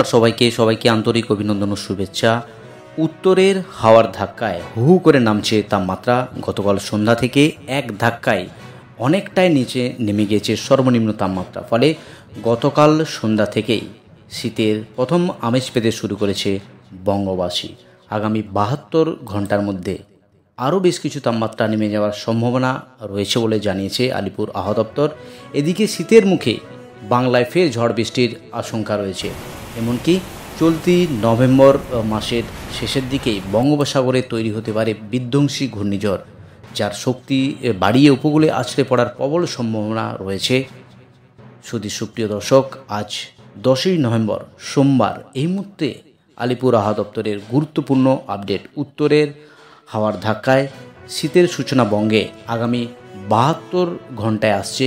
নমস্কার সবাইকে আন্তরিক অভিনন্দন ও শুভেচ্ছা। উত্তরের হাওয়ার ধাক্কায় হু হু করে নামছে তাপমাত্রা। গতকাল সন্ধ্যা থেকে এক ধাক্কায় অনেকটাই নিচে নেমে গিয়েছে সর্বনিম্ন তাপমাত্রা। ফলে গতকাল সন্ধ্যা থেকেই শীতের প্রথম আমেজ পেতে শুরু করেছে বঙ্গবাসী। আগামী ৭২ ঘন্টার মধ্যে আরও বেশ কিছু তাপমাত্রা নেমে যাওয়ার সম্ভাবনা রয়েছে বলে জানিয়েছে আলিপুর আবহাওয়া দপ্তর। এদিকে শীতের মুখে বাংলায় ফের ঝড় বৃষ্টির আশঙ্কা রয়েছে। এমনকি চলতি নভেম্বর মাসের শেষের দিকেই বঙ্গোপসাগরে তৈরি হতে পারে বিধ্বংসী ঘূর্ণিঝড়, যার শক্তি বাড়িয়ে উপকূলে আছড়ে পড়ার প্রবল সম্ভাবনা রয়েছে। সুপ্রিয় দর্শক, আজ 10ই নভেম্বর সোমবার, এই মুহূর্তে আলিপুর আবহাওয়া দপ্তরের গুরুত্বপূর্ণ আপডেট। উত্তরের হাওয়ার ধাক্কায় শীতের সূচনা বঙ্গে। আগামী ৭২ ঘন্টায় আসছে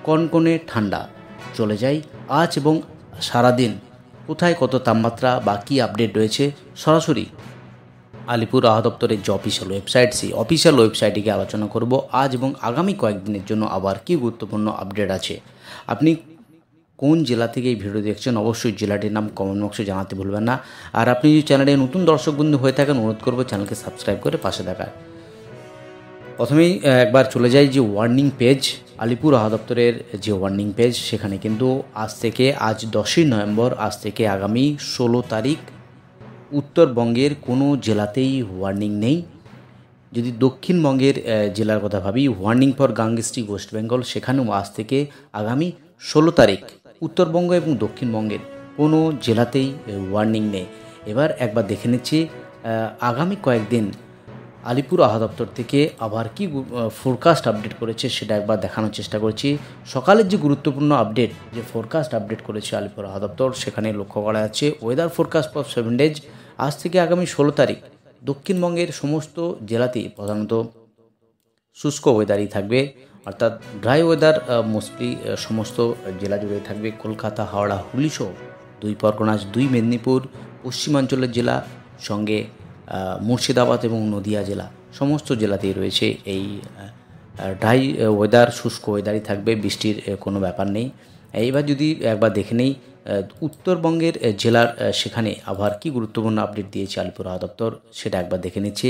কনকনে ঠান্ডা। চলে যাই আজ এবং সারাদিন কোথায় কত তাপমাত্রা বা কী আপডেট রয়েছে সরাসরি আলিপুর আবহাওয়া দপ্তরের যে অফিসিয়াল ওয়েবসাইট, সেই অফিসিয়াল ওয়েবসাইটে আলোচনা করব আজ এবং আগামী কয়েকদিনের জন্য আবার কী গুরুত্বপূর্ণ আপডেট আছে। আপনি কোন জেলা থেকে এই ভিডিও দেখছেন অবশ্যই জেলাটির নাম কমেন্ট বক্সে জানাতে ভুলবেন না। আর আপনি যদি চ্যানেলে নতুন দর্শক বন্ধু হয়ে থাকেন, অনুরোধ করব চ্যানেলকে সাবস্ক্রাইব করে পাশে থাকার। প্রথমেই একবার চলে যাই যে ওয়ার্নিং পেজ, আলিপুর আবহাওয়া দপ্তরের যে ওয়ার্নিং পেজ, সেখানে কিন্তু আজ 10ই নভেম্বর, আজ থেকে আগামী 16 তারিখ উত্তরবঙ্গের কোনো জেলাতেই ওয়ার্নিং নেই। যদি দক্ষিণবঙ্গের জেলার কথা ভাবি, ওয়ার্নিং ফর গাঙ্গেস্টিক ওয়েস্ট বেঙ্গল, সেখানেও আজ থেকে আগামী 16 তারিখ উত্তরবঙ্গ এবং দক্ষিণবঙ্গের কোনো জেলাতেই ওয়ার্নিং নেই। এবার একবার দেখে নিচ্ছি আগামী কয়েকদিন আলিপুর আবহাওয়া দপ্তর থেকে আবার কি ফোরকাস্ট আপডেট করেছে সেটা একবার দেখানোর চেষ্টা করছি। সকালের যে গুরুত্বপূর্ণ আপডেট, যে ফোরকাস্ট আপডেট করেছে আলিপুর আবহাওয়া দপ্তর, সেখানে লক্ষ্য করা যাচ্ছে ওয়েদার ফোরকাস্ট ফর 7 ডেজ। আজ থেকে আগামী 16 তারিখ দক্ষিণবঙ্গের সমস্ত জেলাতেই প্রধানত শুষ্ক ওয়েদারই থাকবে, অর্থাৎ ড্রাই ওয়েদার মোস্টলি সমস্ত জেলা জুড়ে থাকবে। কলকাতা, হাওড়া, হুগলি সহ 2 পরগনা, 2 মেদিনীপুর, পশ্চিমাঞ্চলের জেলা, সঙ্গে মুর্শিদাবাদ এবং নদিয়া জেলা, সমস্ত জেলাতেই রয়েছে এই ড্রাই ওয়েদার, শুষ্ক ওয়েদারই থাকবে, বৃষ্টির কোনো ব্যাপার নেই। এইবার যদি একবার দেখে নেই উত্তরবঙ্গের জেলার, সেখানে আবার কি গুরুত্বপূর্ণ আপডেট দিয়েছে আলিপুর আবহাওয়া দপ্তর সেটা একবার দেখে নিচ্ছে।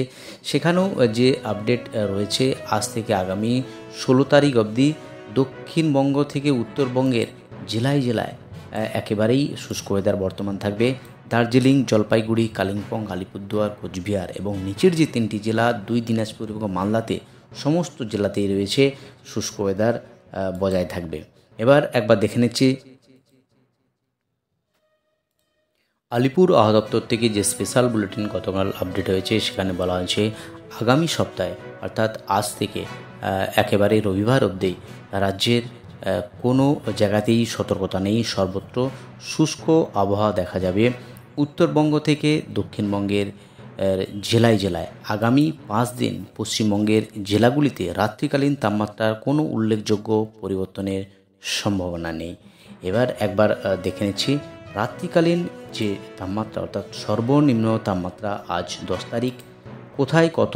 সেখানেও যে আপডেট রয়েছে, আজ থেকে আগামী 16 তারিখ অবধি দক্ষিণবঙ্গ থেকে উত্তরবঙ্গের জেলায় জেলায় একেবারেই শুষ্ক ওয়েদার বর্তমান থাকবে। দার্জিলিং, জলপাইগুড়ি, কালিম্পং, আলিপুরদুয়ার, কোচবিহার এবং নিচের যে 3টি জেলা 2 দিনাজপুর এবং মালদাতে, সমস্ত জেলাতেই রয়েছে শুষ্ক ওয়েদার বজায় থাকবে। এবার একবার দেখে নিচ্ছি আলিপুর আবহাওয়া দপ্তর থেকে যে স্পেশাল বুলেটিন গতকাল আপডেট হয়েছে, সেখানে বলা হয়েছে আগামী সপ্তাহে, অর্থাৎ আজ থেকে একেবারে রবিবার অবধি রাজ্যের কোনো জায়গাতেই সতর্কতা নেই, সর্বত্র শুষ্ক আবহাওয়া দেখা যাবে। উত্তরবঙ্গ থেকে দক্ষিণবঙ্গের জেলায় জেলায় আগামী 5 দিন পশ্চিমবঙ্গের জেলাগুলিতে রাত্রিকালীন তাপমাত্রার কোনো উল্লেখযোগ্য পরিবর্তনের সম্ভাবনা নেই। এবার একবার দেখে নিচ্ছি রাত্রিকালীন যে তাপমাত্রা, অর্থাৎ সর্বনিম্ন তাপমাত্রা আজ 10 তারিখ কোথায় কত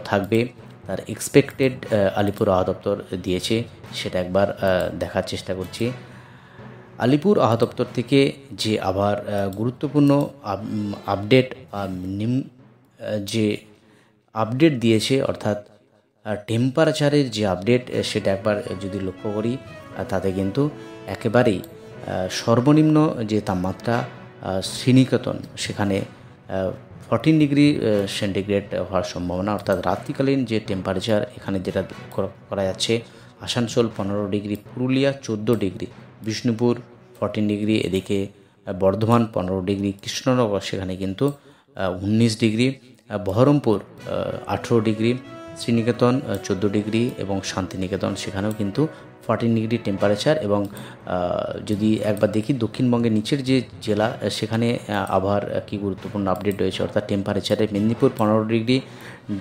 থাকবে তার এক্সপেক্টেড আলিপুর আবহাওয়া দপ্তর দিয়েছে, সেটা একবার দেখার চেষ্টা করছি। আলিপুর আবহাওয়া দপ্তর থেকে যে আবার গুরুত্বপূর্ণ আপডেট যে আপডেট দিয়েছে, অর্থাৎ টেম্পারেচারের যে আপডেট, সেটা একবার যদি লক্ষ্য করি, তাতে কিন্তু একেবারেই সর্বনিম্ন যে তাপমাত্রা শ্রীনিকেতন, সেখানে 14 ডিগ্রি সেন্টিগ্রেড হওয়ার সম্ভাবনা, অর্থাৎ রাত্রিকালীন যে টেম্পারেচার এখানে যেটা করা যাচ্ছে, Asansol 15 degree, Purulia 14 degree, Bishnupur 14 degree, এদিকে বর্ধমান 15 ডিগ্রি, কৃষ্ণনগর সেখানে কিন্তু 19 degree, Baharampur 18 degree, Sriniketan 14 degree এবং শান্তিনিকেতন সেখানেও কিন্তু 14 ডিগ্রি টেম্পারেচার। এবং যদি একবার দেখি দক্ষিণবঙ্গের নিচের যে জেলা, সেখানে আবার কি গুরুত্বপূর্ণ আপডেট রয়েছে, অর্থাৎ টেম্পারেচারে মেদিনীপুর 15 ডিগ্রি,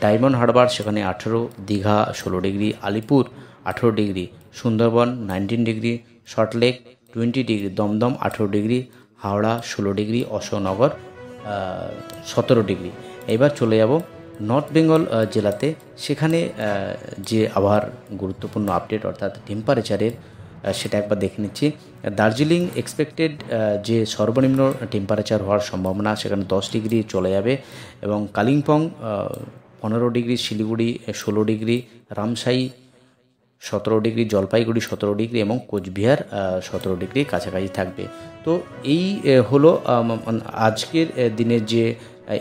ডায়মন্ড হারবার সেখানে 18, Digha 16 degree, Alipore 18 degree, Sundarban 19 degree, Salt Lake 20 degree, Dum Dum 18 degree, Howrah 16 degree, Ashoknagar 17 degree. এবার চলে যাব নর্থ বেঙ্গল জেলাতে, সেখানে যে আবার গুরুত্বপূর্ণ আপডেট, অর্থাৎ টেম্পারেচারের সেটা একবার দেখে নিচ্ছি। দার্জিলিং এক্সপেক্টেড যে সর্বনিম্ন টেম্পারেচার হওয়ার সম্ভাবনা সেখানে 10 ডিগ্রি চলে যাবে, এবং Kalimpong 15 degree, Siliguri 16 degree, Ramsai 17 degree, Jalpaiguri 17 degree এবং কোচবিহার 17 ডিগ্রি কাছাকাছি থাকবে। তো এই হলো আজকের দিনের যে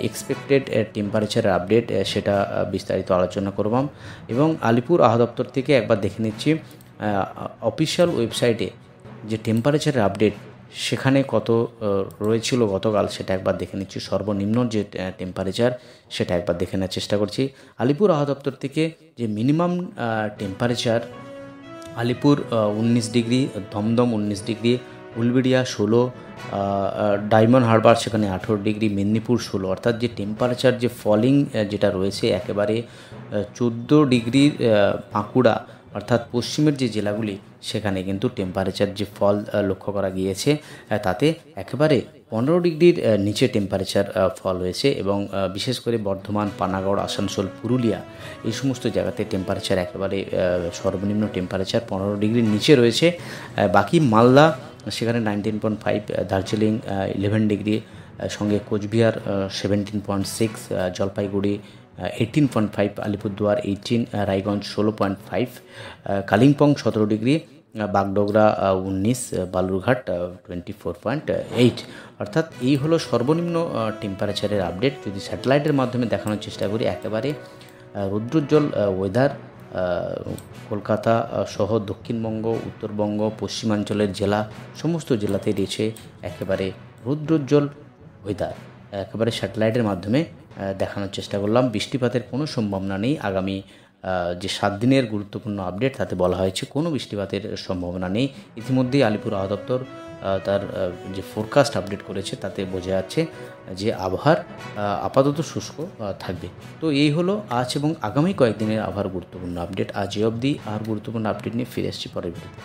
এক্সপেক্টেড টেম্পারেচারের আপডেট, সেটা বিস্তারিত আলোচনা করলাম। এবং আলিপুর আবহাওয়া দপ্তর থেকে একবার দেখে নিচ্ছি অফিসিয়াল ওয়েবসাইটে যে টেম্পারেচারের আপডেট সেখানে কত রয়েছিল গতকাল, সেটা একবার দেখে নিচ্ছি। সর্বনিম্ন যে টেম্পারেচার সেটা একবার দেখে নেওয়ার চেষ্টা করছি। আলিপুর আবহাওয়া দপ্তর থেকে যে minimum temperature, Alipore 19 degree, Dum Dum 19 degree, Uluberia 16, Diamond Harbour সেখানে 18 ডিগ্রি, মেদিনীপুর 16, অর্থাৎ যে টেম্পারেচার যে ফলিং যেটা রয়েছে একেবারে 14 ডিগ্রির বাঁকুড়া অর্থাৎ পশ্চিমের যে জেলাগুলি সেখানে কিন্তু টেম্পারেচার যে ফল লক্ষ্য করা গিয়েছে তাতে একেবারে 15 ডিগ্রির নিচে টেম্পারেচার ফল হয়েছে। এবং বিশেষ করে বর্ধমান, পানাগড়, আসানসোল, পুরুলিয়া এই সমস্ত জায়গাতে টেম্পারেচার একেবারে সর্বনিম্ন টেম্পারেচার 15 ডিগ্রির নিচে রয়েছে। বাকি মালদা সেখানে 19.5, দার্জিলিং 11 ডিগ্রি, সঙ্গে কোচবিহার 17.6, জলপাইগুড়ি 18.5, আলিপুরদুয়ার 18, রায়গঞ্জ 16.5, কালিম্পং 17 ডিগ্রি, বাগডোগরা 19, বালুরঘাট 24.8। অর্থাৎ এই হলো সর্বনিম্ন টেম্পারেচারের আপডেট। যদি স্যাটেলাইটের মাধ্যমে দেখানোর চেষ্টা করি, একেবারে রৌদ্রোজ্জ্বল ওয়েদার কলকাতা সহ দক্ষিণবঙ্গ, উত্তরবঙ্গ, পশ্চিমাঞ্চলের জেলা সমস্ত জেলাতেই রয়েছে একেবারে রৌদ্রোজ্জ্বল ওয়েদার। একেবারে স্যাটেলাইটের মাধ্যমে দেখানোর চেষ্টা করলাম। বৃষ্টিপাতের কোনো সম্ভাবনা নেই। আগামী যে 7 দিনের গুরুত্বপূর্ণ আপডেট তাতে বলা হয়েছে কোনো বৃষ্টিপাতের সম্ভাবনা নেই। ইতিমধ্যেই আলিপুর আবহাওয়া দপ্তর তার যে ফোরকাস্ট আপডেট করেছে তাতে বোঝা যাচ্ছে যে আবহাওয়ার আপাতত শুষ্ক থাকবে। তো এই হলো আজ এবং আগামী কয়েকদিনের আবহাওয়ার গুরুত্বপূর্ণ আপডেট। আজ অবধি আর গুরুত্বপূর্ণ আপডেট নিয়ে ফিরে আসছি পরের ভিডিওতে।